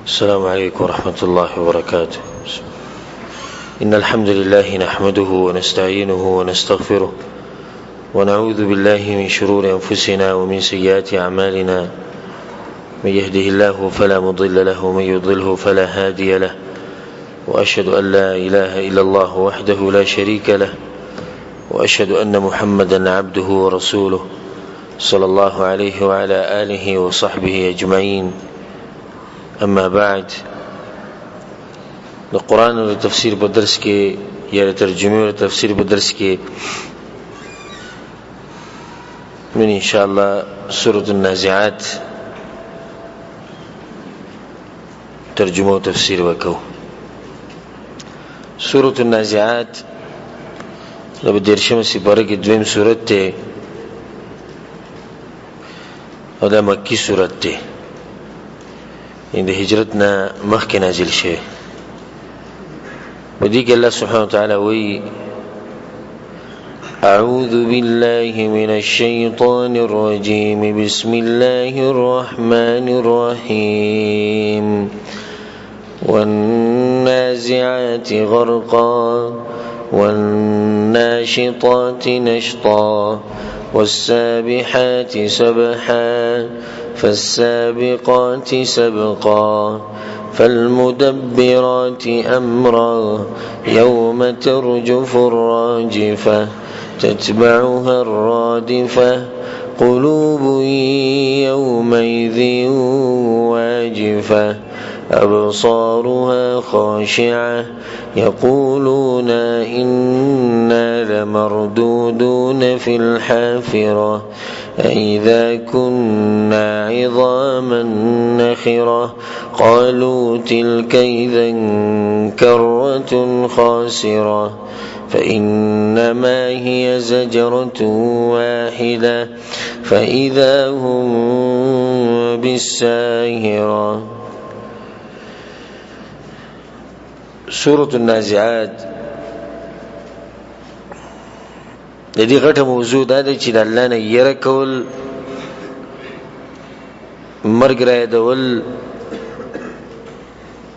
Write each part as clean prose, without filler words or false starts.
السلام عليكم ورحمة الله وبركاته. إن الحمد لله نحمده ونستعينه ونستغفره ونعوذ بالله من شرور أنفسنا ومن سيئات أعمالنا. من يهده الله فلا مضل له ومن يضلله فلا هادي له، وأشهد أن لا إله إلا الله وحده لا شريك له، وأشهد أن محمدا عبده ورسوله صلى الله عليه وعلى آله وصحبه أجمعين. أما بعد، القرآن والتفسير بدرس کې یا ترجمه او تفسیر بدرس کې من إن شاء الله سورة النازعات ترجمه او تفسیر وکړو. سورة النازعات لو بدرشم سپاره کې دویم سورت ته او دا مکی سورت ته د هجرتنا مخکې نازل شوی. ودي الله سبحانه وتعالى وي أعوذ بالله من الشيطان الرجيم بسم الله الرحمن الرحيم والنازعات غرقا والناشطات نشطا والسابحات سبحا فالسابقات سبقا فالمدبرات أمرا يوم ترجف الراجفة تتبعها الرادفة قلوب يومئذ واجفة أبصارها خاشعة يقولون إنا لمردودون في الحافرة أإذا كنا عظاما نخرة قالوا تلك إذا كرة خاسرة فإنما هي زجرة واحدة فإذا هم بالساهرة. سورة النازعات د دې غټه موضوع دا ده چې د الله نه یره کول، مرګ را یادول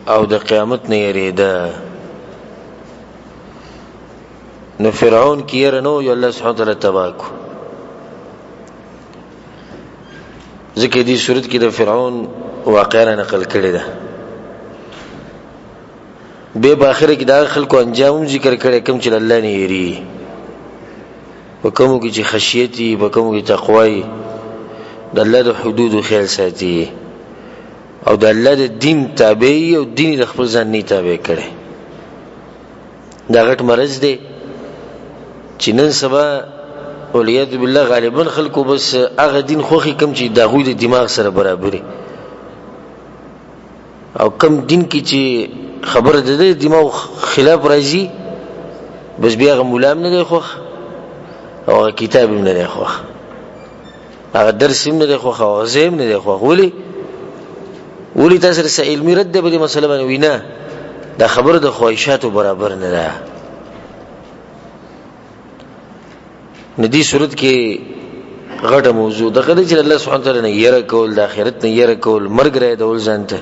او د قیامت نه یریدا. نو فرعون کې یره نو یو الله سبحانه وتعالی تبا کو، ځکه دې صورت کې د فرعون واقعه نقل کړې ده. به باخره کې دا خلکو انجام ذکر کړي کوم چې الله نه یری، وکمو کې چې خشیتی، وکمو کې تقوی، د الله د حدود خیال ساتي او د الله د دین تابع او دین د خپل ځان نه تابع کړي. دا غټ مرض دی چې نن سبا اولیاء بالله غالبا خلکو بس هغه دین خوخي کم چې د غوی د دماغ سره برابرې، او کم دین کې چې خبره ده دماغ خلاف راځي بس بیا غمولام نه دی خوخ، او کتاب هم نه دی خوخ، هغه درس هم نه دی خوخ، او زم نه دی خوخ. ولی تاسو سره علمي رد به مسله باندې وینا، دا خبره د خواهشاتو برابر نه ده. ندی صورت کې غټه موضوع د غږ چې الله سبحانه وتعالى نه یره کول، د آخرت نه یره کول، مرګ را دول ځانته.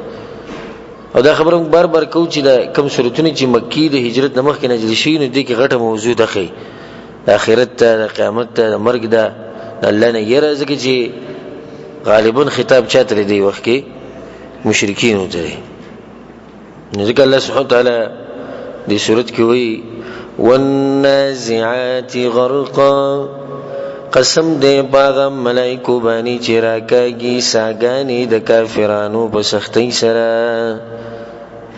او دا خبره بار بار کو چې دا کم صورتونه چې مکی د هجرت نمخ کې نازل شي نو دې کې غټه موضوع ده، خې د آخرت ته، د قیامت ته، د مرګ ده، الله نه یره. ځکه چې غالبا خطاب چاته دی وخت کې مشرکین وته. ځکه الله سبحانه وتعالى دې صورت کې وایي والنازعات غرقا، قسم دې باغ ملائکو باندې چې راکاږي ساګانی د کافرانو په سختۍ سره.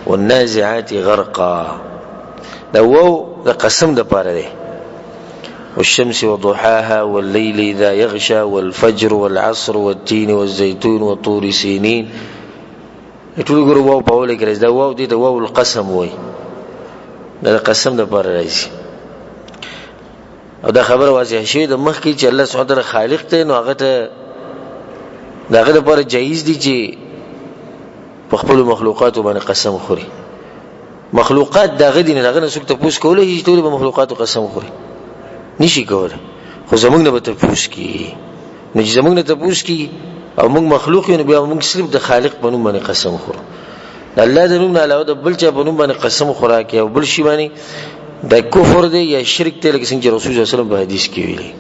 والنازعات غرقا دا وو د قسم د پاره دی. والشمس وضحاها والليل إذا يغشى والفجر والعصر والتين والزيتون وطور سينين. ټول ګورو وو په اول کې راځي، دا وو دې د وو القسم وای، دا قسم د پاره راځي. او دا خبره واضح شي د مخ کې چې الله سبحانه وتعالى خالق ته، نو هغه ته داغه لپاره جایز دي چې په خپل مخلوقات باندې قسم خوري. مخلوقات داغه دي نه، داغه نه څوک ته پوښ کولای شي ټول په مخلوقاتو قسم خوري نشي کوله. خو زمونږ نه به ته پوښ کی، نه چې زمونږ نه ته پوښ کی او موږ مخلوق یو بیا موږ صرف د خالق په نوم باندې قسم خورو د الله د نوم نه علاوه د بل چا په نوم باندې قسم خوراک او بل شی باندې د کفر دی یا شرک دی لکه څنګه رسول الله صلی الله علیه وسلم په حدیث کې ویلي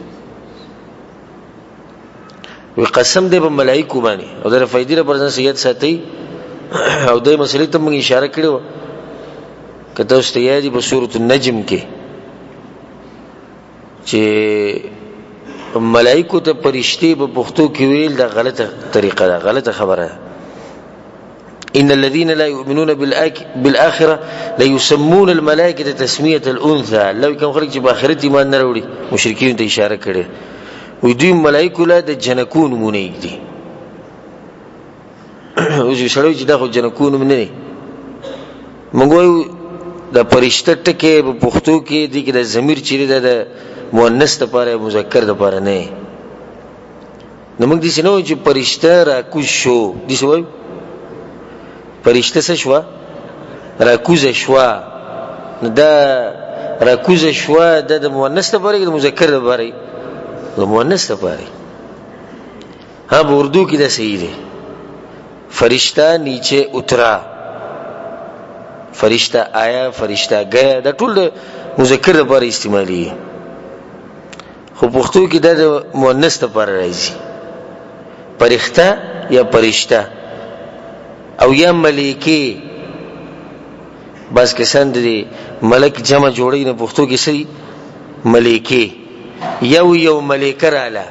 وی قسم دی په ملائکه باندې او د فائدې لپاره ځان سید ساتي او د مسلې ته موږ اشاره کړو کته اوس ته یادي په سورۃ النجم کې چې ملائکه ته فرشتي په پښتو کې ویل د غلطه طریقه ده غلطه خبره ان الذين لا يؤمنون بالاخره لا يسمون الملائكه تسميه الانثى لو كان خلق چې په آخرت ایمان نه وروړي مشرکین ته اشاره کړي وي دوی ملائکه له د جنکون مونږ دي او چې سړی چې دا خو جنکون مونږ نه دي موږ وایو د فرشته ټکي په پښتو کې دي کې د ضمیر چیرې د مؤنث لپاره مذکر لپاره نه نو موږ دې شنو چې فرشته را کوز شو دي څه وایو فرشته څه شو را کوز شو نو دا را کوز شو د مؤنث لپاره کې د مذکر لپاره د مؤنث لپاره ها په اردو کې دا صحیح دی فرشتہ نیچے اترا فرشتہ آیا فرشتہ گیا دا ټول مذکر لپاره استعمالي خو پښتو کې د مؤنث لپاره راځي فرشتہ یا فرشتہ او یا ملائکه بس کسان دي ملک جمع جوړي نه پښتو کې سي ملائکه یو ملائکه رااله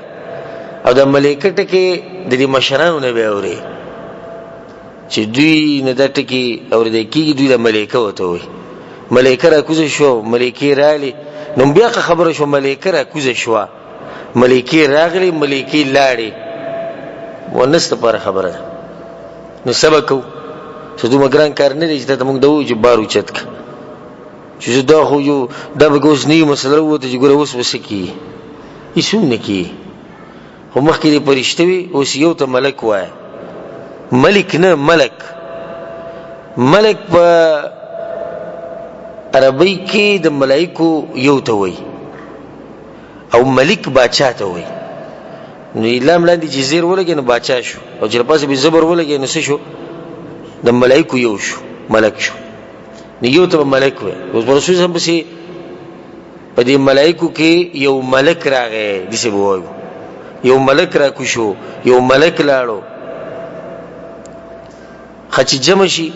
او د ملائکه ټکي د دې مشرانو نه به اوري چې دوی نه د ټکی اورېدل کېږي دوی د ملائکه وته وي ملائکه را کوزه شو ملائکه رااله نو بیا خبره شو ملائکه را کوزه شو ملائکه راغلي ملائکه لاړې ونست پر خبره نو سبق چې دوی مګران کار نه دي چې ته موږ دوی چې بارو چتک چې دا خو یو د بګوس نه مسله وته چې ګوره اوس وسکی هیڅ نه کی خو مخکې دې پرشته وي اوس یو ته ملک وای ملک نه ملک ملک په عربی کې د ملائکو یو ته وای او ملک باچا ته وای نو لام لاندې چې زیر ولګي نو باچا شو او چې پاسه به زبر ولګي نو څه شو د ملائکو یو شو ملک شو نو یو ته ملک وای اوس رسول هم پسې په دې ملائکو کې یو ملک راغی دسه وایو یو ملک را کو شو یو ملک لاړو خچ جمع شي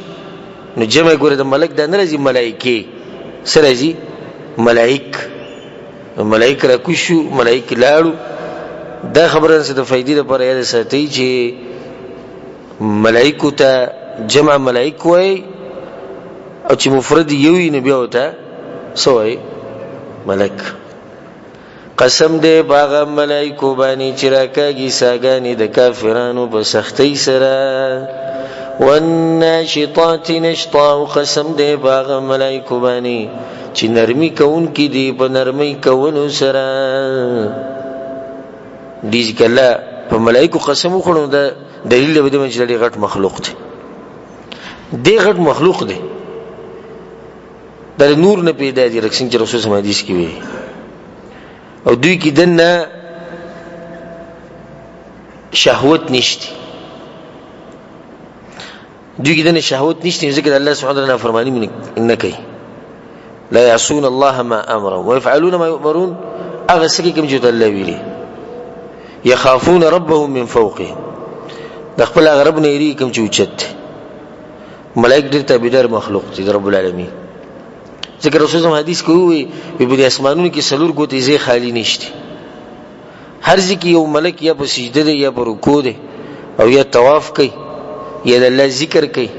نو جمع ګوره د ملک د نرځي ملائکه سره زی ملائک را کو شو ملائک لاړو دا خبره څه د فائدې لپاره یاد ساتي چې ملائکه ته جمع ملائک وای او چې مفرد یو نه بیا وته سوای ملک قسم دې باغ ملائکه باندې چې راکاږي ساګانی د کافرانو په سختۍ سره والناشطات نشطا قسم دې باغ ملائکه باندې چې نرمي کون کې دی په نرمي کون سره دې کله په ملائکه قسم وخورو دا دلیل به دې چې غټ مخلوق دی دې غټ مخلوق دی د نور نه پیدا دي رکسین چې رسول الله حدیث کې وی او دوی کې دنه شهوت نشتی دوی کې دنه شهوت نشتی ځکه الله سبحانه وتعالى فرمانی نه کوي لا يعصون الله ما امرهم ويفعلون ما يؤمرون اغه سکه کوم چې الله ویلي يخافون ربهم من فوقهم د خپل غرب نه یری کوم چې اوچت ملائک ډېر تابعدار مخلوق دي رب العالمین ذکر رسول الله حدیث کوي په اسمانونو کې سلور ګوتې زی خالی نشته هر ځکه یو ملک یا په سجده دی یا په رکوع دی او یا طواف کوي یا د الله ذکر کوي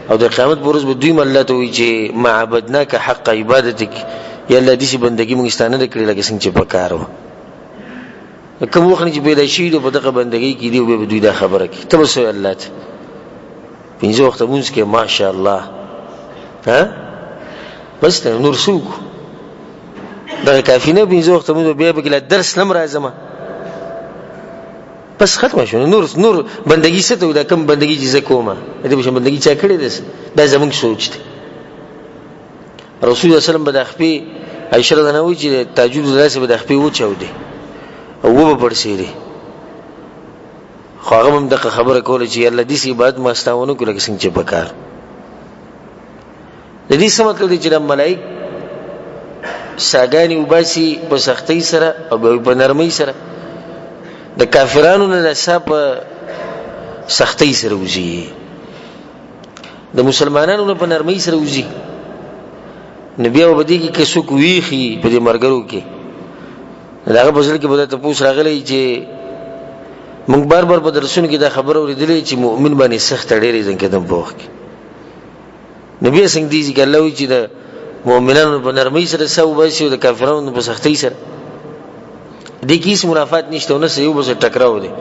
او د قیامت پر ورځ به دوی الله ته وي چې معبدناک حق عبادتک یا الله دې بندګي موږ ستانه کړی لکه څنګه چې پکارو کوم وخت چې پیدا شي په دغه بندګي کې دی به دوی دا خبره کوي ته وسو الله ته پنځه وخت مونږ کې ماشاء الله ها بس ته نور سوق دا کافی نه پنځه وخت مونږ بیا به درس نم راځم بس ختم شو نور بندگی ستو دا کم بندگی چې زکوما دې به بندگی چا کړی دا زمونږ سوچ دی رسول الله صلی الله علیه وسلم به د خپل عائشه رضی الله عنها چې تهجد لاسه به د خپل و چاو دی او و به پړسې دی خو هغه هم دغه خبره کوله چې الله دې عبادت ما ستاونه کوله څنګه چې پکار د دې څه مطلب دی چې د ملائک ساګانی وباسي په سختۍ سره او په نرمۍ سره د کافرانو نه صاحب سختۍ سره وځي د مسلمانانو نه په نرمۍ سره وځي نبی او بدی کې کسو کويخي په دې مرګرو کې داغه بزل کې بده ته پوښ راغلی چې موږ بار بار په درسونو کې دا خبره اوریدلې چې مؤمن باندې سخت ډېرې ځکه دم بوخ نبی څنګه دي چې الله وی چې د مؤمنانو په نرمۍ سره سو باسي او د کافرانو په سختۍ سره دې کې هیڅ منافات نشته نو سه یو بس ټکراو دي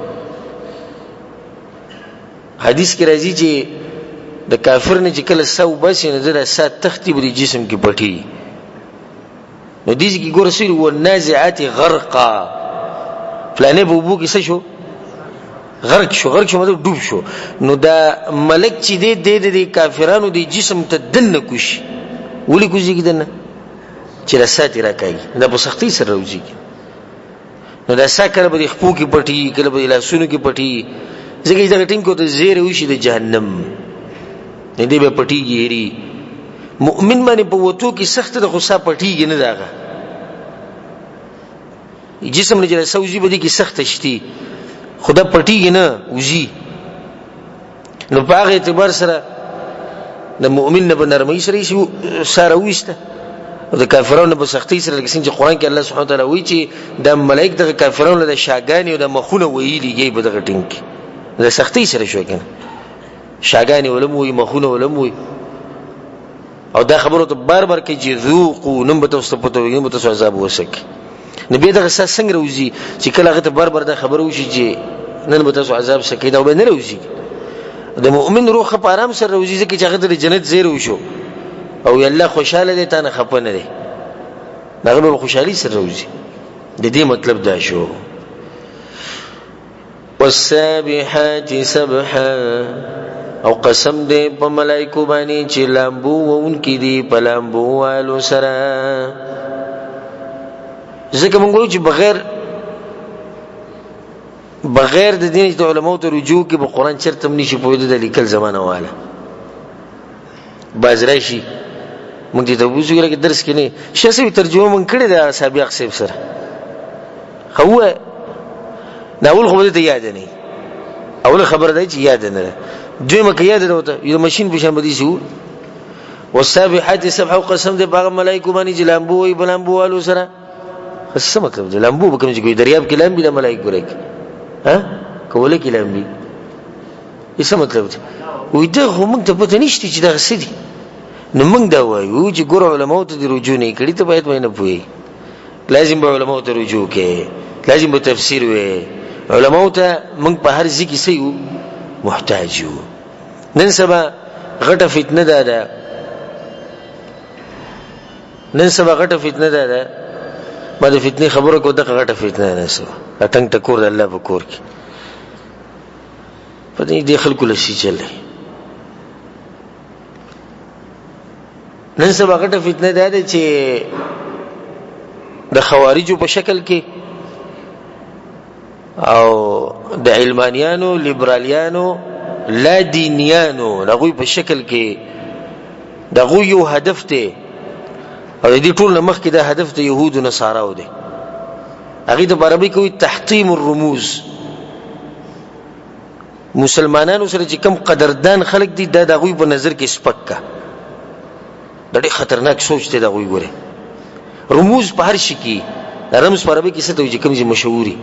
حدیث کې راځي چې د کافر نه چې کله سو باسي نه د سات تختی بری جسم کې پټي نو دې کې ګور سیر و نازعات غرقا فلانه بوبو کې څه شو غرق شو مطلب ډوب شو نو دا ملک چې د کافرانو د جسم ته دنه کوشي ولي کوزي کې دنه چې رساتي راکاږي دا په سختۍ سره راوځي نو دا سکه به خپو کې پټي کله به لاسونو کې پټي ځکه دا ټیم کو ته زیر وشي د جهنم نه دی به پټيږي هري مؤمن باندې په وته کې سخت د غصه پټيږي نه داغه جسم نه جره سوزي به دي کې سخت شتي خدا پټيږي نه وزي نو په هغه اعتبار سره د مؤمن نه بنرمۍ سره شي سره وسته او د کافرانو په سختۍ سره لکه څنګه قرآن کې الله سبحانه وتعالى وایي چې د ملائک د کافرانو د شاګانی او د مخونه ویليږي په دغه ټینګ کې د سختۍ سره شو کنه شاګانی ولم وي مخونه ولم وي او دا خبره ته بار بار کې چې ذوقوا نم به تاسو په توګه نم به تاسو عذاب وسک نبی دغه څنګه روزي چې کله هغه ته بار بار دا خبره وشي چې نن به تاسو عذاب سکه دا به نه روزي د مؤمن روح په آرام سره روزي چې هغه د جنت زیر وشو او الله خوشاله دي تا نه خپنه دي دغه به خوشحالي سره روزي د دې مطلب دا شو والسابحات سبحا او قسم دې په ملائکه باندې چې لامبو وون کې دي په لامبو والو سره ځکه موږ وایو چې بغیر د دین د علماء ته رجوع کې په قران چرته نشي پوهېدل د لیکل زمانه واله باز راشي موږ دې ته وځو کې درس کې نه شاسوي ترجمه مونږ کړی دا سابق صاحب سره خو دا اول خبره ته یاد نه اول خبره ده چې یاد نه دویمه کې یاد ده یو ماشين په شان بدی شو والسابحات سبحا قسم دې باغ ملائکه باندې جلامبو وي بلامبو والو سره څه مطلب دی لامبو به کوم چې ګوي دریاب کې لامبي د ملائکه ګوري ها کوله کې لامبي څه مطلب دی وې دا هم ته پته نشته چې دا څه دي نو موږ دا وایو چې ګور علماء ته رجوع نه کړي ته باید وینه پوي لازم به علماء ته رجوع کې لازم به تفسیر وي علماء ته موږ په هر ځای کې سيو محتاج یو نن سبا غټه فتنه ده ما د فتنې خبره کو دغه غټه فتنه نه سو اټنګ ټکور د الله په کور کې پدې دې خلکو لشي چلے نن سبا غټه فتنه ده چې د خوارجو په شکل کې او د علمانیانو لیبرالیانو لا دینیانو دغه په شکل کې دغه یو هدف ته او دې ټول مخ کې دا هدف ته يهود او نصارا و دي هغه د عربي کوي تحطيم الرموز مسلمانانو سره چې کم قدردان خلک دي دا دغه په نظر کې سپکا د ډېر خطرناک سوچ ته دغه ګوره رموز په هر شي کې رمز په عربي کې څه ته چې کوم چې مشهوري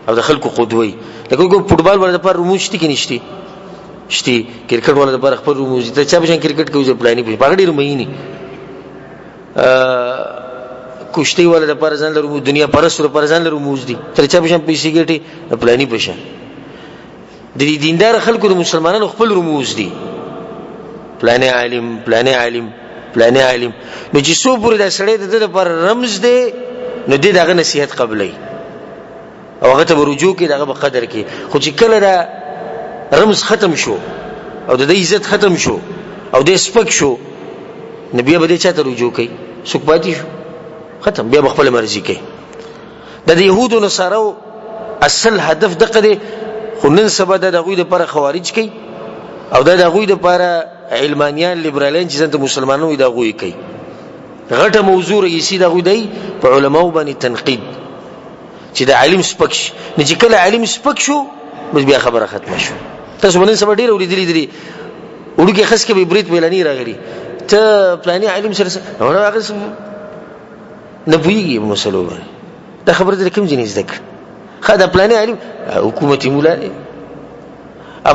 او د خلکو قدوي لکه فوټبال ولر پر رموز شتي کې نشته شتي کرکټ ولر پر خپل رموز ته چا به کرکټ کوي پلاني په باغ ډېر مهینی کشتی والا د پرځان لرو دنیا پرستو پرځان لرو موز دي تر چا به شم پیسې ګټي پلاني پشه د دیندار خلکو د مسلمانانو خپل رموز دي پلاني عالم نو چې څو پورې د سړی د پر رمز دی نو دغه نصيحت قبلې او هغه ته رجوع کې دغه په قدر کې خو چې کله دا رمز ختم شو او د عزت ختم شو او د سپک شو نبي به دې چاته رجوع کوي څوک پاتې شو ختم بیا خپل مرزي کوي د يهودو نصارو اصل هدف دغه دی خو نن سبا د غوی د پر خوارج کوي او د غوی د پر علمانیان لیبرالین چې ځنه مسلمانانو د غوی کوي غټه موضوع رئیسی د غوی دی په علماو باندې تنقید چې د عالم سپکش نه چې کله عالم سپک شو بس بیا خبره ختمه شو تاسو باندې سبا ډیر ولیدلی دي وړوکی خاص کې به بریټ ویلانی راغلی ته پلاني عالم سره نو هغه نه پوهیږي مسلو باندې دا خبره د کوم جنس ده خدا پلاني عالم حکومتي مولا دی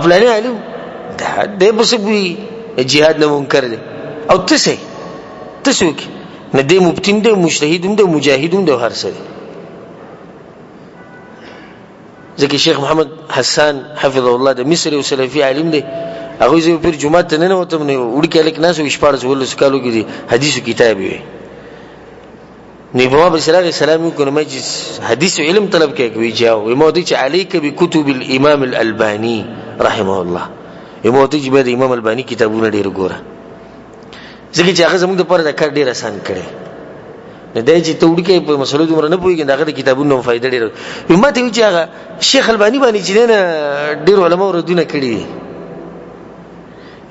پلاني عالم دا د بسوي جهاد نه منکر دی او تسه وک نه دی مبتین دی مجتهد دی مجاهد دی هر څه دی ځکه شیخ محمد حسان حفظه الله د مصر او سلفي عالم دی هغه زه په جمعه ته نه وته نو وړي کې لیک ناس وشپارس ولس کالو کې دي حدیثو کتاب وي نو په ما بسراغ سلام وکړم چې حدیث علم طلب کوي جاو مودي چې عليك بكتب الامام الالباني رحمه الله مودي چې به امام الباني کتابونه ډیر ګوره ځکه چې هغه زموږ د پر د کار ډیر آسان کړي نه دی چې ته وړي کې په مسلو دومره نه پوهیږي دغه کتابونو فائدہ ډیر ماته وی چې هغه شیخ الباني باندې چې نه ډیر علماء ردونه کړي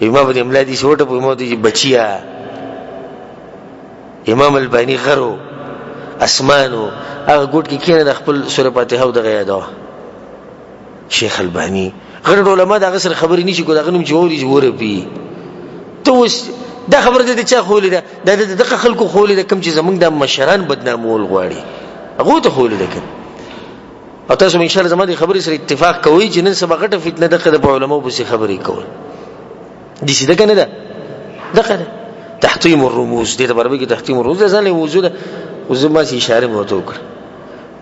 امام ابن املادي شوټه په مودي بچیا امام الباني غرو اسمانو هغه ګوټ کې کینه د خپل سوره فاتحه او دغه یادو شیخ الباني غیر علماء دغه سره خبرې نشي کو دغه نوم جوړي جوړه پی ته وس دا خبره دې چا خولې ده د دغه خلکو خولې ده کوم چې زمونږ د مشران بدنامول غواړي هغه ته خولې ده او تاسو ان شاء الله زموږ خبرې سره اتفاق کوئ چې نن سبا غټه فتنه د علماء په خبرې کول دي څه ده کنه ده دغه تحطيم الرموز دې ته برابر کې تحطيم الرموز ځان له موجوده وزما سي اشاره مو وکړه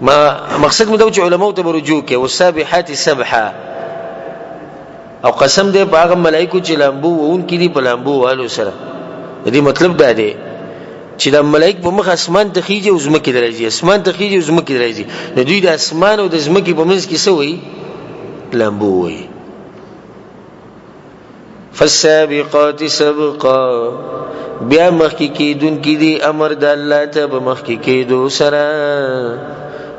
ما مقصد مو دا چې علماء ته رجوع کوي والسابحات سبحا او قسم دې باغ ملائکه چې لامبو وون کې دي په لامبو والو سره دې مطلب دا دی چې د ملائک په مخ اسمان ته خيږي او زمکه درځي اسمان ته خيږي او زمکه درځي نو دوی د اسمان او د زمکه په منځ کې څه وي لامبو وي فالسابقات سبقا بیا مخکې کېدون کې دي امر د الله ته به مخکې کېدو سره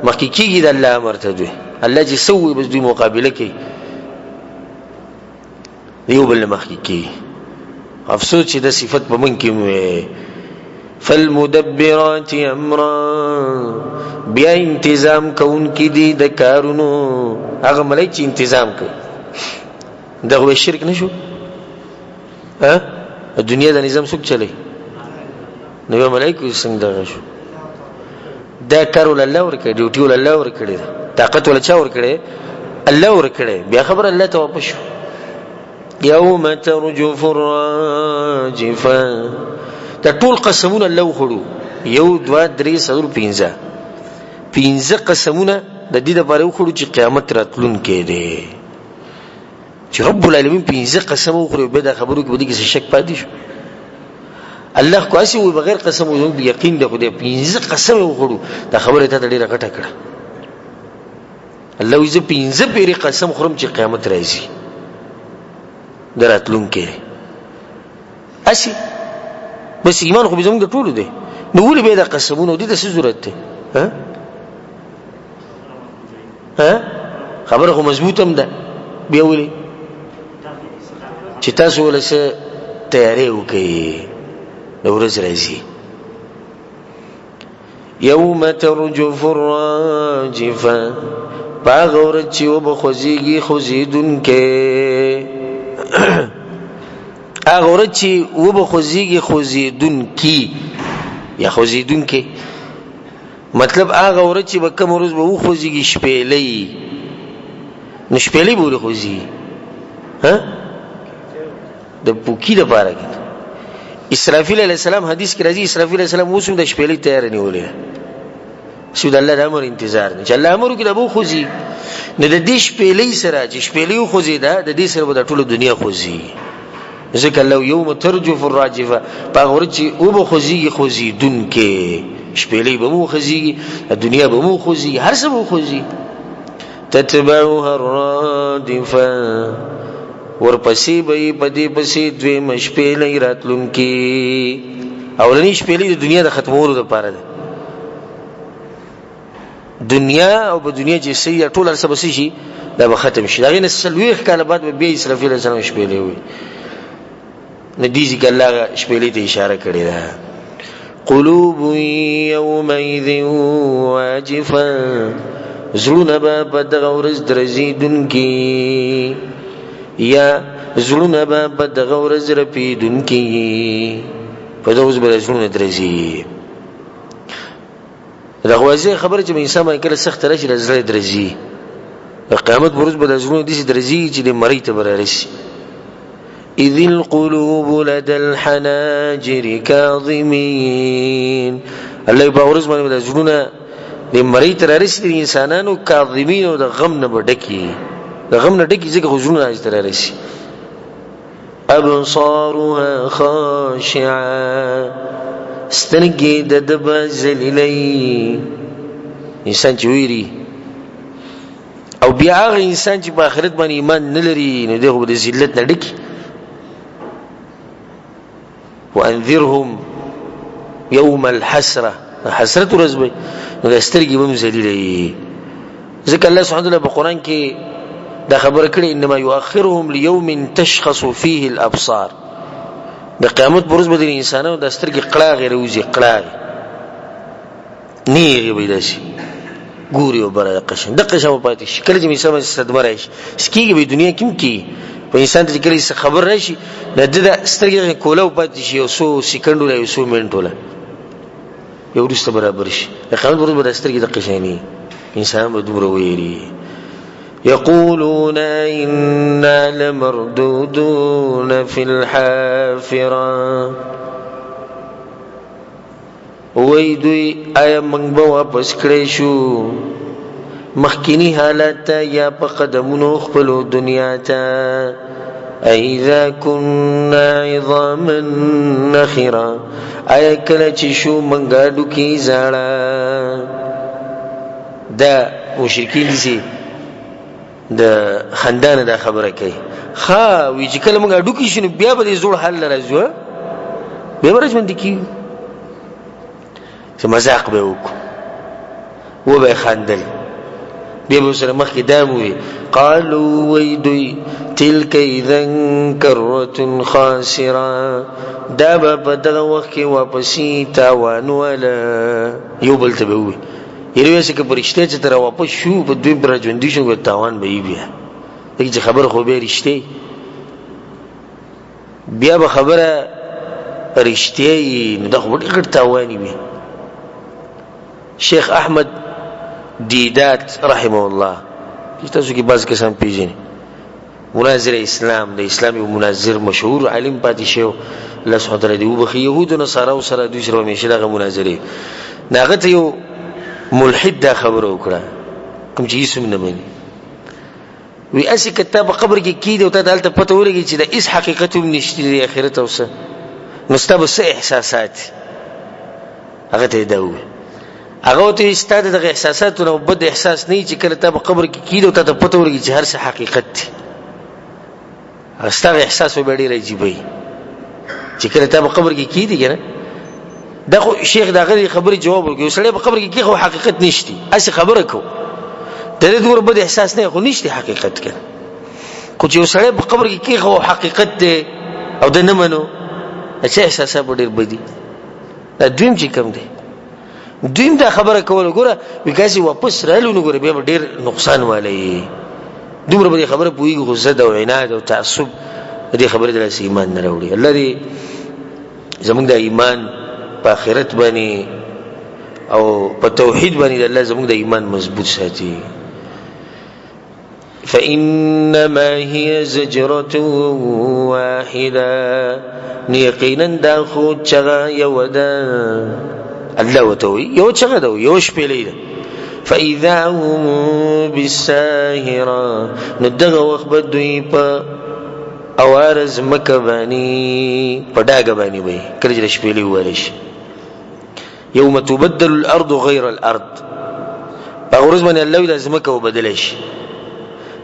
مخکې کېږي د الله امر ته دوی الله چې سوي بس دوی مقابله کوي یو بل مخکې کېږي افسوس چې د صفت په من کې وي فالمدبرات امرا بیا انتظام کون کې دي د کارونو هغه ملائک چې انتظام کوي دغه شرک نشو دنیا دا نظام څوک چلی نو ملائکه څنګه دغه شو دا کار ول الله ورکړي ډیوټي ول الله ورکړي طاقت ول چا ورکړي الله ورکړي بیا خبر الله ته واپس شو يوم ترجف الراجفه دا ټول قسمونه الله خړو یو دوا درې سور پنځه قسمونه د دې لپاره خړو چې قیامت راتلون کېده چې رب العالمین پنځه قسم وخوري به دا خبرو کې بده کې شک پاتې شو الله کواسي و بغیر قسم و یقین ده خو دې پنځه قسم وخورو دا خبره ته ډیره غټه کړه الله یې پنځه پیری قسم خورم چې قیامت راځي دراتلون کې اسی بس ایمان خو به زموږ ټول دی نو ولې به دا قسمونه دي د څه ضرورت ده ها خبره خو مضبوطه هم ده بیا ولې چې تاسو ولسه تیاری وکړئ د ورځ راځي یوم ترجف الراجفه باغ ورځ چې وبخوځيږي خوځیدون کې هغه ورځ چې وبخوځيږي خوځیدون کې یا خوځیدون کې مطلب هغه ورځ چې به کوم ورځ به وخوځيږي شپېلې نشپېلې بوله خوځي ها د پوکی د پاره کې اسرافیل علیہ السلام حدیث کې راځي اسرافیل علیہ السلام وسو د شپېلې تیار نیولې شو د الله د امر انتظار نه چې الله امر کې د ابو خوځي نه د دې شپېلې سره چې شپېلې خوځي دا د دې سره د ټولو دنیا خوځي ځکه الله یوم ترجف الراجفه په ورځ چې او به خوځي دن کې شپېلې به مو خوځي دنیا به مو خوځي هر څه مو خوځي تتبعها الرادفه ورپسې به پدې پسې دوی مشپېلې راتلون کې اولنی شپېلې د دنیا د ختمولو لپاره ده دنیا او په دنیا چې سي ټول هر څه بس شي دا به ختم شي دا غي نسلويخ کاله بعد به بیا اسرافیل علیه السلام شپېلې وي ندیږي چې الله شپېلې ته اشاره کړې ده قلوب يومئذ واجفه زړونه به په دغه ورځ درزیدونکي یا زړونه به په دغه ورځ رپیدونکي په دغه ورځ به زړونه درزي دا غوازی خبره چې انسان باندې کله سخت راشي د زړه درزي قیامت پرځ به د زړونو دي درزي چې د مړی ته برارسي اذ القلوب لدى الحناجر كاظمين الله په ورځ باندې د زړونو د مړی ته رارسي د انسانانو کاظمین او د غم نه بډکی د غم نه ډکی ځکه زړونو راځي ته رارسي ابصارها خاشعه سترګې د دبا ذلیلې انسان چې ویری او بیا هغه انسان چې په آخرت باندې ایمان نه لري نو دغه د ذلت نه ډکی وانذرهم يوم الحسره حسرت ورځ نو د سترګې هم ذلیلې ځکه الله سبحانه وتعالى په قران کې دا خبره کړې انما يؤخرهم ليوم تشخص فيه الابصار د قیامت پرځ به د انسانانو د سترګې قلاغې روزي قلاغې نیغي به داسي ګوري او بره قشن د قشم پاتې شي کله چې انسان صدمه راشي سکیږي په دنیا کې په انسان ته کله څه خبر راشي د سترګې کوله پاتې شي او سو سکندو لا سو منټو لا یو رسته برابر شي د قیامت پرځ به د سترګې د قشنې انسان به دومره ویری يقولون إنا لمردودون في الحافرة ويدوي آیا منگ با واپس کړی شو مخکینی حالت یا په قدمونو خپلو دنیا ته اذا كنا عظاما نخرا آیا کله چې شو منګاډو کې زاړه دا مشرکین دي د خندانه دا خبره کوي ها وی چې کله موږ اډو کې شنو بیا به زوړ حل راځو بیا ورځ کی چې مزاق به وکړو و به خندل بیا به سره مخ کې داموي قالوا ويدوي تلك اذا كره خاسره دا به دغه وخت کې واپسې تاوان ولا یو بل ته وي یوه څه کې پرشته چې تر واپس شو په دوی پر ژوند دي شو تاوان به بیا دغه خبر خو به رښتې بیا به خبره رښتې نو دغه ډېر تاوانی وي شیخ احمد دیدات رحمه الله تاسو کې بعض کسان پیژني مناظر اسلام د اسلامي مناظر مشهور عالم پاتې شو الله سبحانه وتعالى دی وبخي يهود او نصارا او سره دوی سره همیشه دغه مناظره ناغه ته یو ملحد دا خبر وکړه کوم چې یې سم نه مانی وی اسی کتاب قبر کې کیده او ته دلته پته ولګي چې د اس حقیقت هم نشته د آخرت اوسه مستبه سه احساسات هغه ته دا هغه ته ستاده د احساساتو نو بد احساس نه چې کله ته په قبر کې کیده او ته پته ولګي چې هر څه حقیقت دی استغه احساس به ډیر عجیب وي چې کله ته په قبر کې کیده کنه دا خو شیخ دا غری خبري جواب ورکړي سړی په قبر کې خو حقیقت نشتی اسی خبره کو د دې دور بد احساس نه خو نشتی حقیقت کنه خو چې سړی په قبر کې خو حقیقت دی او د نه منو چې احساسات ډیر بدی دا دویم چې کم دی دویم دا خبره کول ګوره وکاسي واپس رالو نو ګوره بیا ډیر نقصان والی دومره به خبره پویږي غزد او عناد او تعصب دې خبره د ایمان نه راوړي الله دې زموږ د ایمان په آخرت باندې او په توحید باندې الله زموږ د ایمان مضبوط ساتي فإنما هي زجرة واحدة يقينا دا خو چغا یودا الله وتوي یو چغا دا یو شپېلې ده فإذا هم بالساهرة ندغه وخت دوی په اوارز مکه باندې په ډاګه باندې وي کله چې شپېلې ورش يوم تبدل الارض غير الارض باورز باندې الله لازمکه وبدلش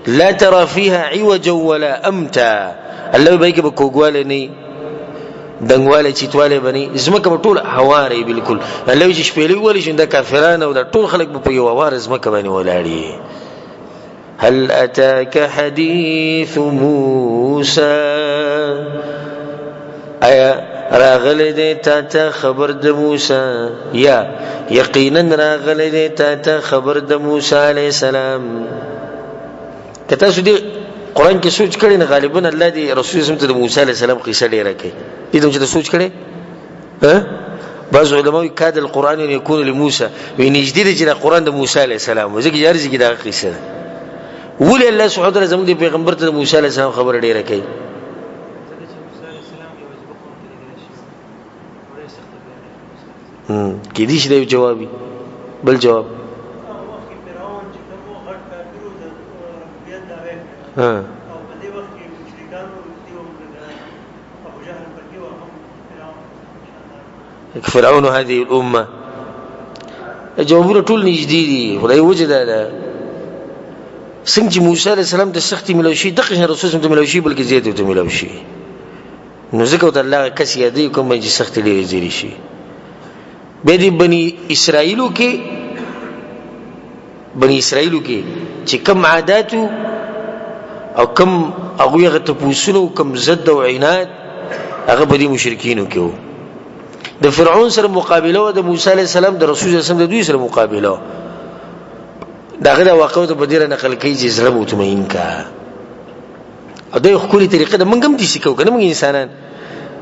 لا ترى فيها عوجا ولا امتا الله بيګه بکوګواله نه دنګواله چیتواله بني زمکه ټول هواره بالکل الله چې شپېلې ولې شند کافرانو د ټول خلک په یو هواره زمکه باندې ولاړی هل اتاك حديث موسى ایا راغله دې ته خبر د موسی یا یقینا راغله دې ته خبر د موسی عليه السلام کته سودی قران کې سوچ کړي نه غالبا الله دې رسول الله ته موسی عليه السلام قصه ډیره کوي دې ته چې سوچ کړي ها بعض علماء کاد القران يكون لموسى وینجدي چې قران د موسی عليه السلام وځي جاري کې دا قصه ولې الله سبحانه وتعالى زموږ د پیغمبر ته موسی عليه السلام خبر ډیره کوي کې دې شی دی جوابي بل جواب ها فرعون هذه الامه جوابونه ټول نږدې دي خدای وجه ده څنګه موسی عليه السلام د سختي ملوشي دغه رسول الله ملوشي بلکې زیاته ته ملوشي نو ځکه ته الله کس یادې کوم چې سختي لري زیری شي به دي بني اسرائیلو کې چې کم عادت او کم هغه ته پوسونو کم زد او عناد هغه به دي مشرکینو کې وو د فرعون سره مقابله او د موسی عليه السلام د رسول الله صلی الله علیه وسلم د دوی سره مقابله داغه د واقعو ته بدیره نقل کوي چې زړه مطمئن کا او د یو خولي طریقه د منګم دي سکو کنه موږ انسانان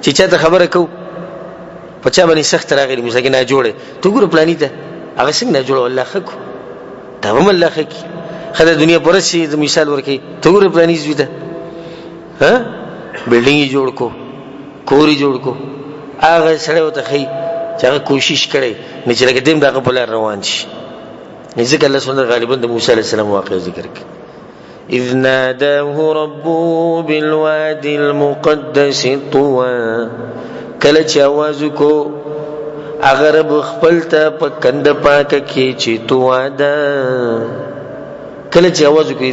چې چاته خبره کو پچا باندې سخت راغلی موسی کې نه جوړه تو ګور پلانې ته هغه څنګه نه جوړه الله خکو دا هم الله خکی خدای دنیا پرسي د مثال ورکی تو ګور پلانې زویته ها بلډینګ جوړ کو کوري جوړ کو هغه سره وته خي چې هغه کوشش کړي نه چې لکه دیم دغه په لار روان شي ذکر الله سبحانه غالبا د موسی عليه السلام واقع ذکر کړي اذ ناداه ربه بالوادي المقدس طوى کله چې आवाज کو اغرب خپل ته په کند پاک کې چې طوى ده کله چې आवाज کو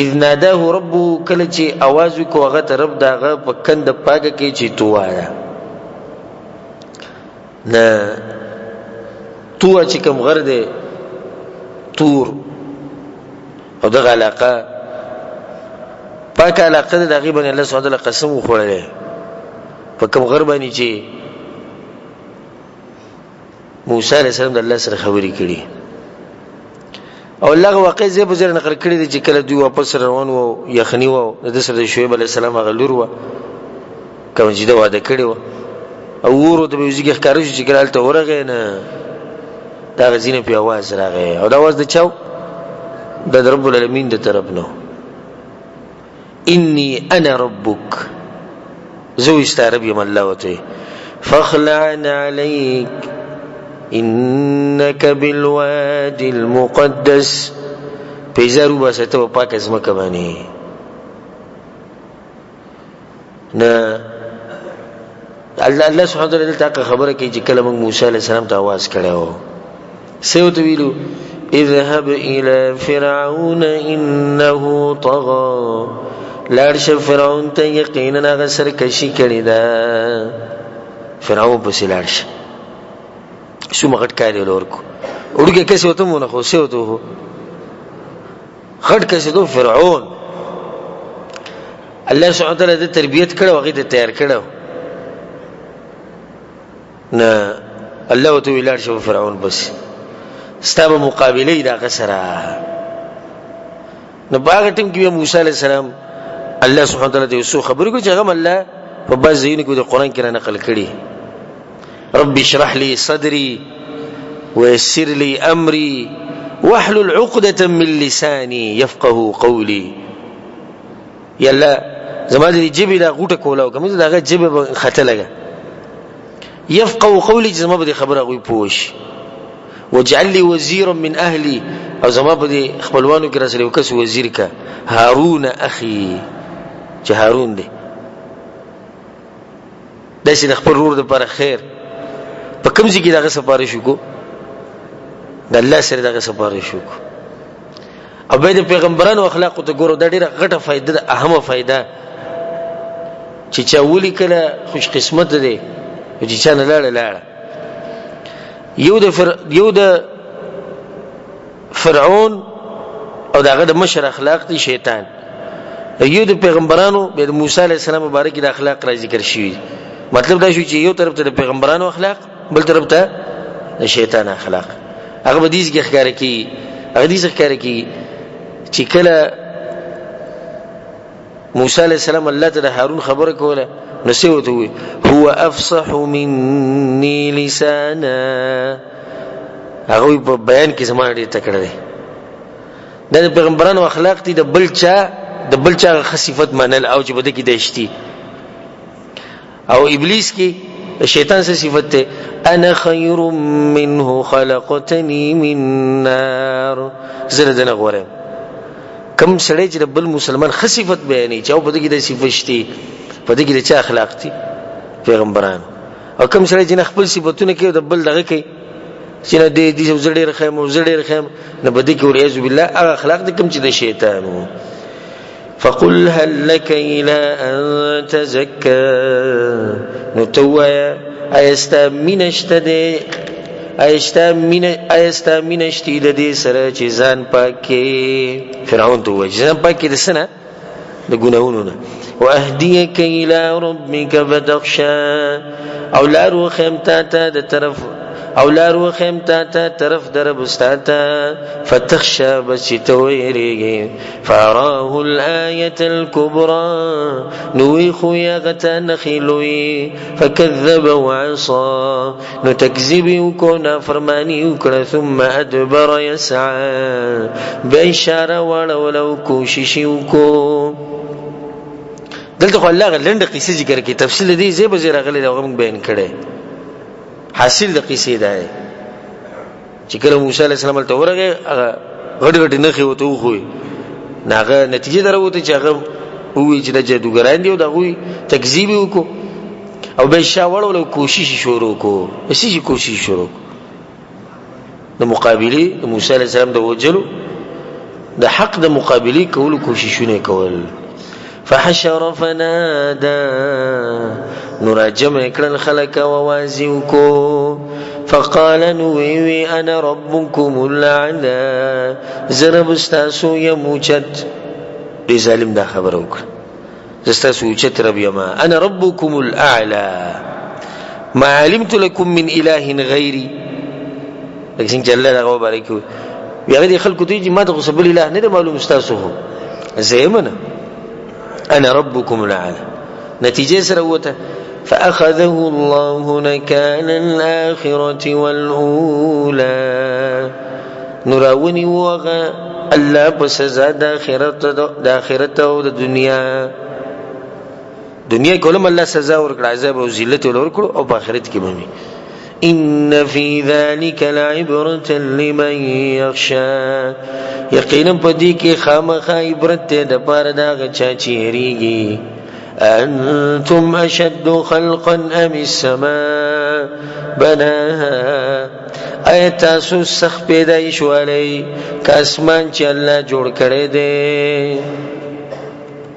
اذ ناداه ربه کله چې आवाज کو هغه ته رب داغه په کند پاک کې چې طوى ده نه تو چې کوم غر دی تور او دغه علاقه پاک علاقه د غیبن الله سبحانه وتعالى قسم وخوړل په کوم غر باندې چې موسی عليه السلام د الله سره خبرې کړي او الله واقع زه به زر نقل کړی دی چې کله دوی واپس روان وو یخنی وو د سره شعیب عليه السلام غلور وو کوم چې دا واده کړی وو او ورو د میوزیک ښکارو چې ګرال ته ورغې نه دا غزینه په आवाज راغی او دا आवाज د چاو د رب العالمین د طرف نو انی انا ربک زو استعرب یم الله وته فخلع عليك انك بالوادي المقدس پیزارو باسته پاک از مکه باندې نه الله سبحانه وتعالى دلته خبره کوي چې کله موسی عليه السلام ته आवाज کړو سیو ته ویلو اذهب الى فرعون انه طغى لارش فرعون ته یقینا هغه سرکشي کړی دا فرعون په سلارش شو مغټ کاری لورکو ورګه کیسه وته مونږ خو سیو ته خټ کیسه دو فرعون الله سبحانه وتعالى د تربيت کړو هغه ته تیار کړو نه الله تو ویلار شو فرعون بس ستاب مقابله دا غسرا نو باغ ټیم کې موسی عليه السلام الله سبحانه وتعالى ته سو خبرې کو چې هغه الله په بعض ځینو کې د قران کې نقل کړي رب اشرح لي صدري ويسر لي امري واحلل عقدة من لساني يفقهوا قولي يلا زما دې جيبي دا غوټه کولاو کوم دا جيبه خته لګا يفقهوا قولي زما به خبره غوي پوش وجعل لي وزيرا من اهلي او زما به خپلوانو کې رسول وکس وزیر کا هارون اخي چې هارون دی د شي خپل ورور د پر خیر په کوم ځای کې دغه سفارش وکړو د الله سره دغه سفارش وکړو او به د پیغمبرانو اخلاق ته ګورو دا ډیره غټه فائدہ ده اهمه فائدہ چې چا ولي کله خوش قسمت دی چې چا نه لاړه یو د فرعون او داغه د مشر اخلاق دي شیطان یو د پیغمبرانو د موسی علی السلام مبارک د اخلاق را ذکر شوی مطلب دا شو چې یو طرف ته د پیغمبرانو اخلاق بل طرف ته د شیطان اخلاق هغه حدیث کې ښکار کی چې کله موسی علی السلام الله ته د هارون خبره کوله نو څه وته هو افصح مني لسانا هغه په بیان کې زما ډېر تکړه دی د پیغمبرانو اخلاق دي د بل چا خصيفت منل او چې بده کې دشتي او ابلیس کې شیطان څه صفت ته انا خير منه خلقتني من نار زره دنه غوړم کم سړی چې بل مسلمان خصيفت بیانې چې او بده کې د صفت شتي بده کې د چا اخلاق دي پیغمبرانو او کم سړی چې خپل صفاتونه کوي د بل دغه کوي چې نه دې زړه رخم نه بده کې ورياذ بالله هغه اخلاق دي کم چې د شیطانو فقل هل لك الى ان تزكى نتويا ايستا من اشتي د دې سره چې ځان پاکي فرعون ته وځي ځان پاکي د سنه د ګناونو نه واهديك الى ربك فتخشى او لارو خمتا ته د طرف او لارو خمتا ته طرف درب استاتا فتخشى بسيتويري فاراه الآية الكبرى نويخ يغتا نخيلوي فكذب وعصى نتكذبي وكونا فرماني وكرا ثم أدبر يسعى بإشارة ولو كوششي وكو دلته خو الله غلند قصه ذکر کی تفصیل دی زیب زیرا غلی دا غم بیان کړي حاصل د قصې ده چې کله موسی علی السلام ته ورغه غټ نه خو خوې ناغه نتیجه دروته چې هغه وی چې د جادوګران دی او دغه تکذیب وکړو او به شاوړ ولو کوشش شروع کو اسی کوشش شروع د مقابله د موسی علی السلام د وجلو د حق د مقابله کول کوششونه کول فحشر فنادى نراجم اکرن خلق ووازیوکو فقال نویوی انا ربكم الاعلى زرب استاسو یموچت ای ظالم دا خبر وکر استاسو یوچت رب یما انا ربكم الاعلى ما علمت لكم من اله غیری لکن چې الله دا بارکو یغه دي خلکو ته ما ته سبل اله نه معلوم استاسو زیمنه انا ربكم الاعلى نتیجه سره وته فاخذه الله نكال الاخره والاولى نراوني وغا الله بسزا د اخرت او د دنیا کولم الله سزا ورکړه عذاب او ذلت ورکړو او په اخرت کې به ان في ذلك لعبرة لمن يخشى یقینا پدې کې خامخا عبرت ده د پاره دا غچا چیرېږي انتم اشد خلقا ام السماء بناها ایت تاسو سخ پیدایش والی کاسمان چې الله جوړ کړی دی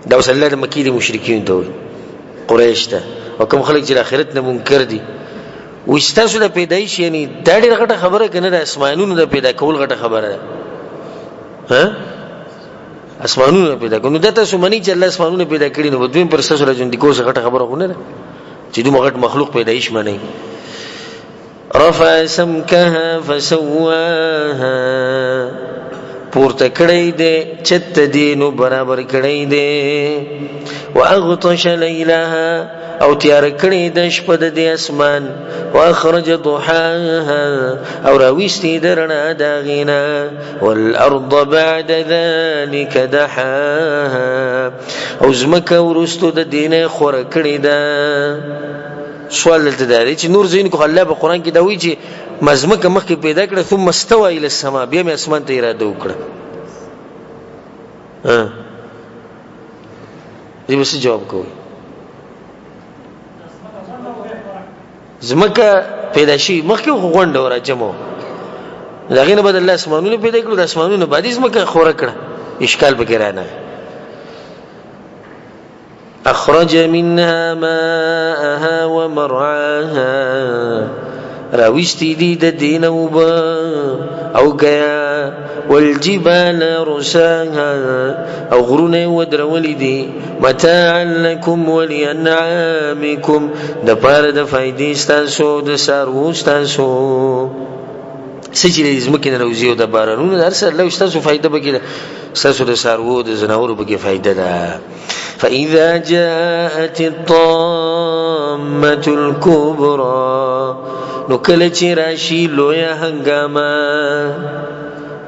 دا وسله د مکی د مشرکین ته قریش ته او کوم خلک چې آخرت نه منکر دي وستاسو د پیدایش یعنی دا ډېر غټه خبره کنه د اسمانونو د پیدا کول غټه خبره ده ها اسمانونو پیدا کول نو د تاسو منی چې الله اسمانونو پیدا کړی نو دویم پر تاسو راځي د کوڅه غټه خبره خونه ده چې دوی غټ مخلوق پیدایش منی رفع سمكها فسواها پورته کړی دی چت دینو برابر کړی دی واغطش ليلها او تیار کړی د شپه د اسمان واخرج ضحاها او راويستي درنا داغینا والارض بعد ذلك دحاها او زمکه ورستو د دینه خور کړی دا سوال ته داري چې نور زین کو الله په قران کې دا وی چې مزمکه مخکې پیدا کړه ثم استوى الى السماء بیا مې اسمان ته اراده وکړه دې وسه جواب کوي زمکه پیدا شي مخکې غونډه را جمع دغه نه بدل الله اسمانونه پیدا کړو، د اسمانونو باندې زمکه خوره کړه، اشکال پکې رانه. اخرج منها ماءها ومرعاها، راويستي دي د دین او گیا، والجبال رساها، او غرونه ودرولې دي، متاعا لكم ولانعامكم، د پاره د فائدې ستاسو د سارو ستاسو. سچې زمکه نه روزي او د بارانونو هر څه الله ستاسو فائدہ بګي، ستاسو د سارو د زناورو بګي فائدہ ده. فإذا جاءت الطامة الكبرى، نو کله چې راشي لویه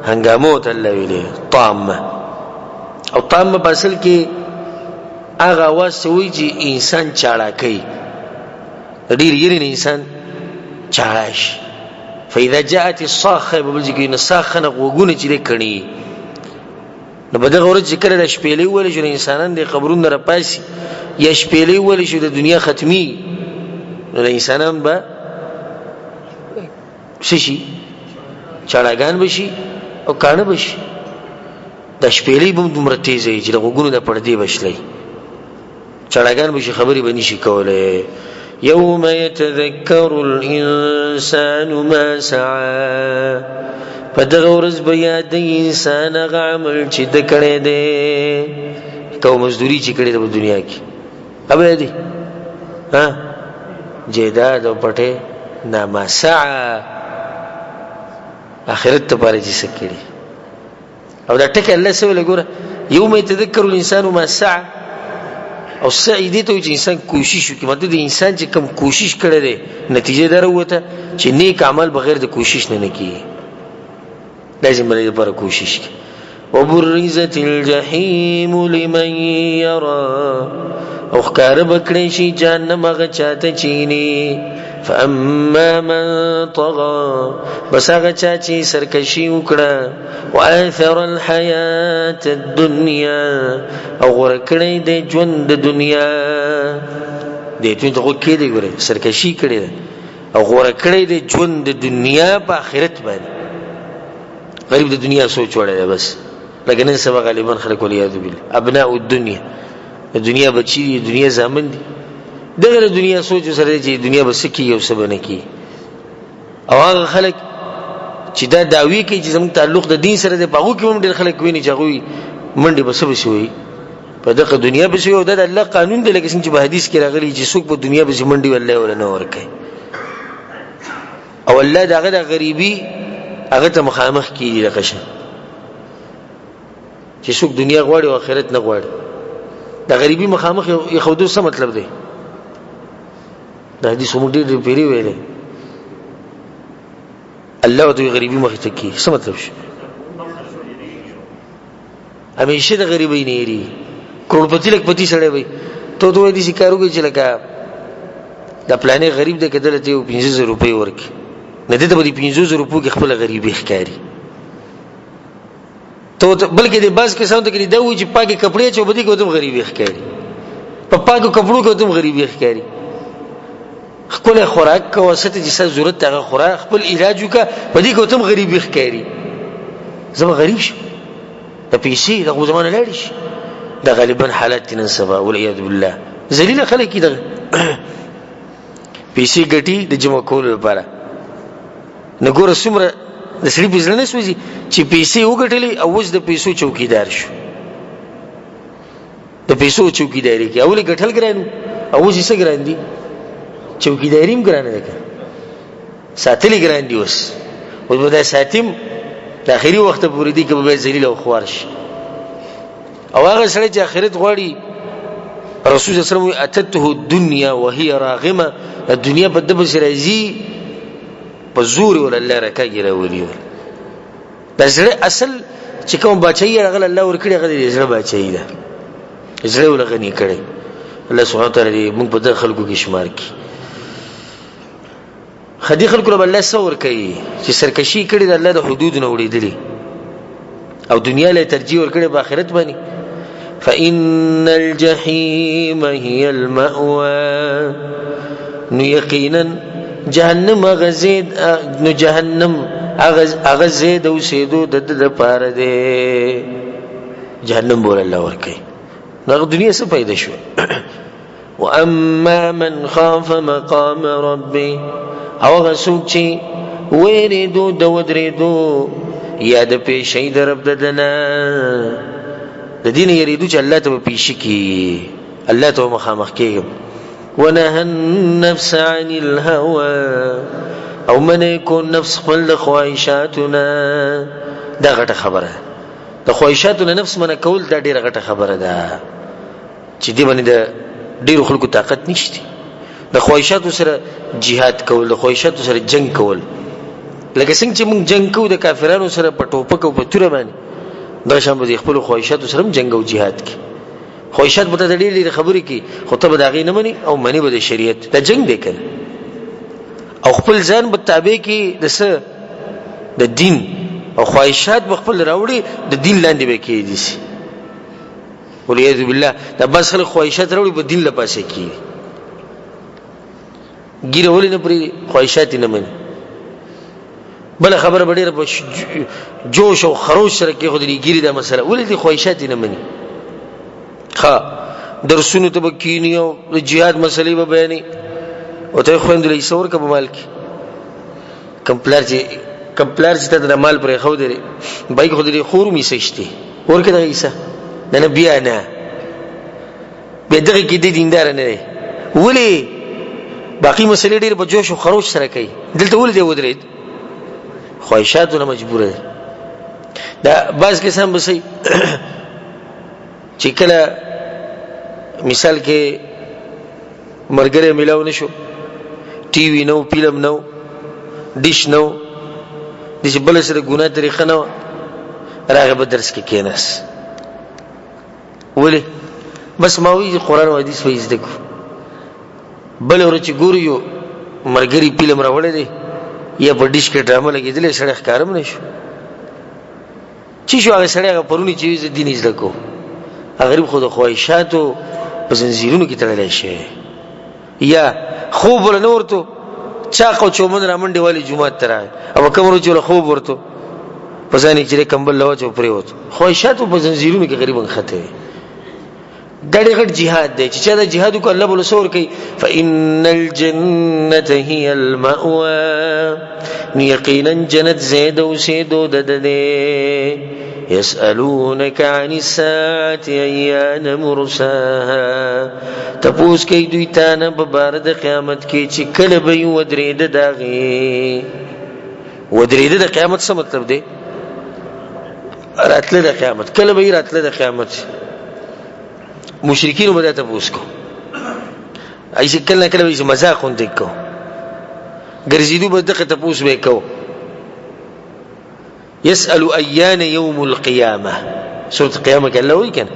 هنګامو ته الله ویلي طامه. او طامه په اصل کې هغه واسه وي چې انسان چاړه کوي، ډېر یې انسان چاړه شي. فإذا جاءت الصاخه، بل ځکه نه صاخه نه وګونه چې کړي، نو په دغه ورځ چې کله د شپېلې ولې شو انسانان د قبرونو را پاسي، یا شپېلې ولې شو د دنیا ختمي، نو انسانان به شي چاړهګان بشي او کانه بشي. د شپېلې به دومره تیزه چې د غوګونو د پردې بشلې، چاړهګان بشي، خبرې به نشي کولای. يوم يتذكر الإنسان ما سعى، په دغه ورځ به یاد انسان هغه عمل چې د کړی دی، کوم مزدوري چې کړی دی په دنیا کې، اوبه دی جیداد او پټه نامه سعى، آخرت ته پاره چې سکړي. او دا ټکه الله سوال ګوره، یوم يتذكر الانسان ما سعى، او سعی دې ته چې انسان کوشش وکړي، مطلب د انسان چې کم کوشش کړی دی نتیجه دروته چې نیک عمل بغیر د کوشش نه کیږي، لازم باندې لپاره کوشش وکړي. وبرزت الجحیم لمن یرا، او ښکاره بکړی شي جهنم هغه چاته چینی. فاما من طغى، بس هغه چا چې سرکشي وکړه، واثر الحیات الدنیا، او غوره کړی د ژوند د دنیا، دې ته دغه کې دی ګوره سرکشي کړی ده، او غوره کړی د ژوند د دنیا په آخرت باندې. غریب د دنیا سوچ وړی دی بس، لکه نن سبا غالبا خلک والعیاذ بالله ابناء الدنیا، د دنیا بچی، د دنیا زامن دي، دغه د دنیا سوچ سره چې دنیا بس کی یو څه بنه کی. او هغه خلک چې دا داوی کوي چې زموږ تعلق د دین سره دی، په هغه کې هم ډېر خلک ویني چې هغه منډه بس وي په دغه دنیا بس یو د الله قانون دی، لکه څنګه چې په حدیث کې راغلی چې څوک په دنیا بس منډه والله ولا نه ورکه، او الله دغه د غریبي هغه ته مخامخ کیږي. د قشه چې څوک دنیا غواړي او آخرت نه غواړي، د غریبي مخامخ یې خودو څه مطلب دی؟ د حدیث موږ ډېر پیری ویلې، الله د غریبي مخ ته کی څه مطلب شي؟ همیشه د غریبۍ نه یری، کروڑپتی لکپتی سره وي، ته دوی دې شکارو کې چې لکه د پلانې غریب د کډل ته 500 روپۍ ورکي، نه دې ته به 500 روپۍ کې خپل غریبي ښکاری. ته بلکې د باز کې څنګه کې دا وي چې پاکي کپڑے چوبدي کوم غریبي ښکاری، په پاکو کپړو کې کوم غریبي ښکاری. خپل خوراک کو وسته چې څه ضرورت هغه خوراک، خپل علاج وکړه، په دې کې کوم غریبي ښکاری. زما غریب شو د پیسې د زمانه لاړ شي، د غالبا حالات نن سبا والعیاذ بالله ذلیل خلک کی د پیسې ګټي د جمع کول لپاره. نګور سمره د سړي بزنس وځي چې پیسې وګټلې او اوس د پیسو چوکیدار شو، د پیسو چوکیداری کې اولې ګټل ګرانو، او اوس یې ګران دي، چوکیداری هم ګرانه ده، ساتلی ګران دي. اوس به دا ساتیم د اخري وخت پورې دي کې به ذلیل او خوار شي. او هغه سړی چې آخرت غواړي، رسول الله صلی الله علیه وسلم اتته الدنيا وهي راغمه، د دنیا په دبل سره زی په زور ول الله راکاږي راولي. د زړه اصل چې کوم بچي هغه الله ورکړي، هغه د زړه بچي ده، زړه ولغني کړي. الله سبحانه وتعالى موږ په دغه خلکو کې شمار کړي. خدي خلکو له الله سور کوي چې سرکشي کړي د الله د حدود نه وړيدلي، او دنیا له ترجیح ورکړي په آخرت باندې. فإن الجحيم هي المأوى، نو یقینا جهنم غزید، نو جهنم هغه زید او سیدو د پاره دی جهنم بول الله ورکي نو دنیا څه پیدا شو واما من خاف مقام ربي او غسوک چی ویریدو د ودریدو یا د پیشې د رب ددنا د دین یریدو چې الله ته پیشي کی الله ته مخامخ کیږي ونهى النفس عن الهوى او من يكون نفس خپل خواهشاتنا دا غټه خبره د خواهشاتونو نفس من کول دا ډیره غټه خبره ده چې دی باندې د ډیرو خلکو طاقت نشته د خواهشاتو سره jihad کول د خواهشاتو سره جنگ کول لکه څنګه چې موږ جنگ کوو د کافرانو سره په ټوپک او په تور باندې دا شان به خپل خواهشاتو سره جنگ او jihad کی خواهشات به ته ډیرې خبرې کی خو ته به دا غي نه مني او مني به د شریعت د جنگ دی کنه او خپل ځان به تابع کی د دین او خواهشات به خپل راوړي د دین لاندې به کېږي دي ولید بالله دا بس خلک خواهشات راوړي په دین لپاسه کی ګیره ولې نه پری خواهشات نه مني بل خبره به ډیره په جوش او خروش سره کې خو دې ګیره دا مسله ولې دې خواهشات نه مني درسونو ته بکینی او د jihad مسلې به بیانې او ته خويند لې څور کبه مال کې کمپلر چې ته د مال پر خو دی بای خو دې خور می سشتي ورکه د عیسی نه بیا نه به دغه کې د دیندار نه دی ولی باقی مسلې ډېر په جوش او خروش سره کوي دلته ولې دی ودرید خواهشاتونه مجبور دي دا باز کې سم بسې چې کله مثال کې مرګره ملاو نشو ټي وي نو فلم نو ډیش نو د چې بل سره ګناه طریقه نو راغه به درس کې کېناس ولی بس ما وی قرآن او حدیث وایي زده کو بل ورچ ګوريو مرګري فلم راوړل دي یا په ډیش کې ډرامه لګیدل سره ښکارم نشو چې شو هغه سره پرونی چیز دین زده کو غریب خود خواهشاتو په زنجیرونو کې تړلای شي یا خوب ول نورته چاقو چومن را منډي والی جمعه تر او کومو چې خوب ورته په ځانې چې کمبل لوچو پریوت خواهشاتو په زنجیرونو کې غریبن خته ډېر غټ jihad دی چې دا jihad کو الله بوله سور کوي فإن الجنة هي المأوى یقینا جنت زید او سیدو دده يسألونك عن الساعة أيان مرساها تپوس کوي دوی تانه په بار د قیامت کې چې کله به ودرېد داغي ودرېد د قیامت څه مطلب دی راتله د قیامت کله به راتله د قیامت مشرکین به تپوس کو ایسه کله کله به مزاق خوند کو ګرځیدو به دغه تپوس وکاو يسأل أيان يوم القيامة سورة القيامة قال له ويكن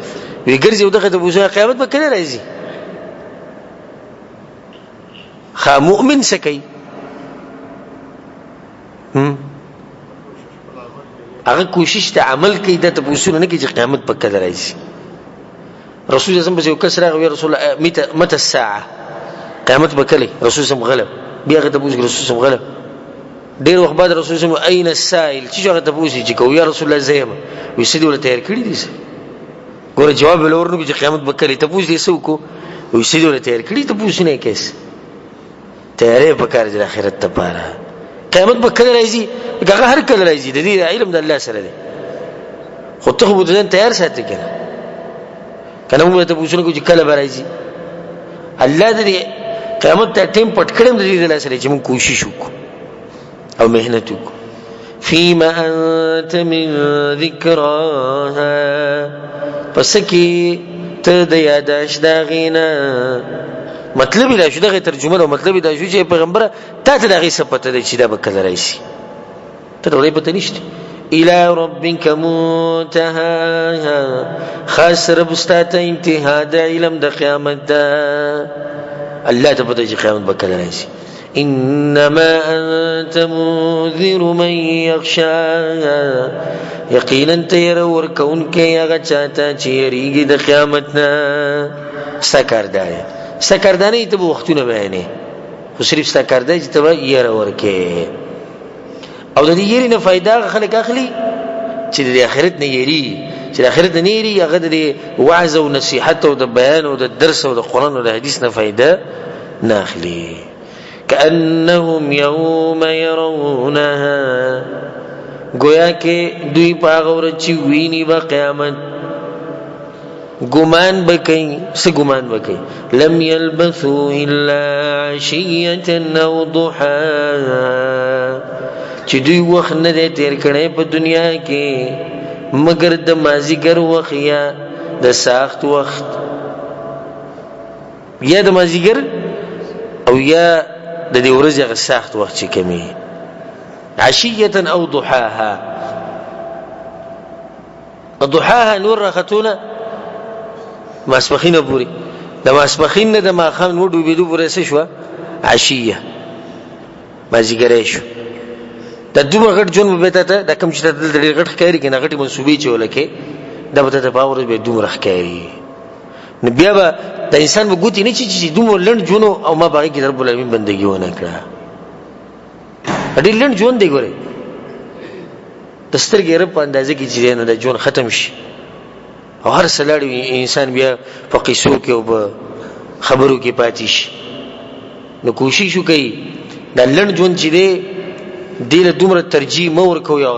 ويقرزي ودخل تبوسها قيامت بكنا رأيزي خا مؤمن سكي اغا کوشش تا عمل كي دا تبوسونا نكي جي قيامت بكنا رأيزي رسول الله صلى الله عليه وسلم يا رسول الله متى الساعة قيامت بكلي رسول الله غلب بيغا تبوس رسول الله غلب ډیر وخت بعد رسول الله اين السائل چې هغه ته پوښتنه چې کو یا رسول الله زېما وې سړي ول تیار کړی دي ګوره جواب ولورنو چې قیامت بکړي ته پوښتنه سو کو وې سړي ول تیار کړی ته پوښتنه کیس تیارې په کار د آخرت ته پاره قیامت بکړي راځي هغه هر کله راځي د دې علم د الله سره دی خو ته خو ځان تیار ساتي کنه موږ ته پوښتنه کو چې کله به راځي الله دې قیامت ته ټیم پټ کړم د دې الله سره چې موږ کوشش وکړو او مهنتك فيما أنت من ذكراها پسکی ته د یاداش دا غینا مطلب دا شو دغه ترجمه او مطلب دا شو چې پیغمبر ته ته دغه صفته ده چې دا بکله راشي ته ولې پته نشته الى ربك منتهاها خاص رب استاته انتها د علم د قیامت ده الله ته پته چې قیامت بکله راشي انما انت منذر من يخشى یقینا تیر ورکون کې هغه چاته چې ریږي د قیامتنا سکردانه ته وختونه بیانې خو صرف سکردای چې ته یې ورکې او د دې یری نه فائدہ خلک اخلي چې د آخرت نه یری، چې د آخرت نه یری هغه د وعظ او نصیحت او د بیان او د درس او د قرآن او د حدیث نه فائدہ نه اخلي. کأنهم یوم يرونها، گویا کې دوی په هغه ورځ چې ویني به قیامت ګمان بکئی، څه ګمان بکئی؟ لم يلبثوا الا عشیة او ضحاها، چې دوی وخت نه دی تیر کړی په دنیا کې مگر د مازیګر وخت یا د ساخت وخت، یا د مازیګر او یا د دې ورځې هغه ساخت وخت چې کمی عشیة او ضحاها. ضحاها نور راختونه ماسپخینه پوری، د ماسپخین نه د ماښام نور ډوبېدو پورې څه شوه؟ عشیه، مازیګری شو. دا دومره غټ ژوند به ته دا کوم چې ته دلته ډېر غټ ښکاري که نه غټې منصوبې چې ولکې دا به ته په هغه ورځ به دومره ښکاري. نو بیا به د انسان به ګوتې نه چې دومره لنډ ژوند او ما په هغې کې د رب العالمین بندګي ونه کړه. ډېر لنډ ژوند دی ګورې، د سترګې رب په اندازه کې چې دی نو دا ژوند ختم شي او هر څه لاړ انسان بیا په قصو کې او په خبرو کې پاتې شي. نو کوشش وکړئ دا لنډ ژوند چې دی دې له دومره ترجیح مه ورکوئ.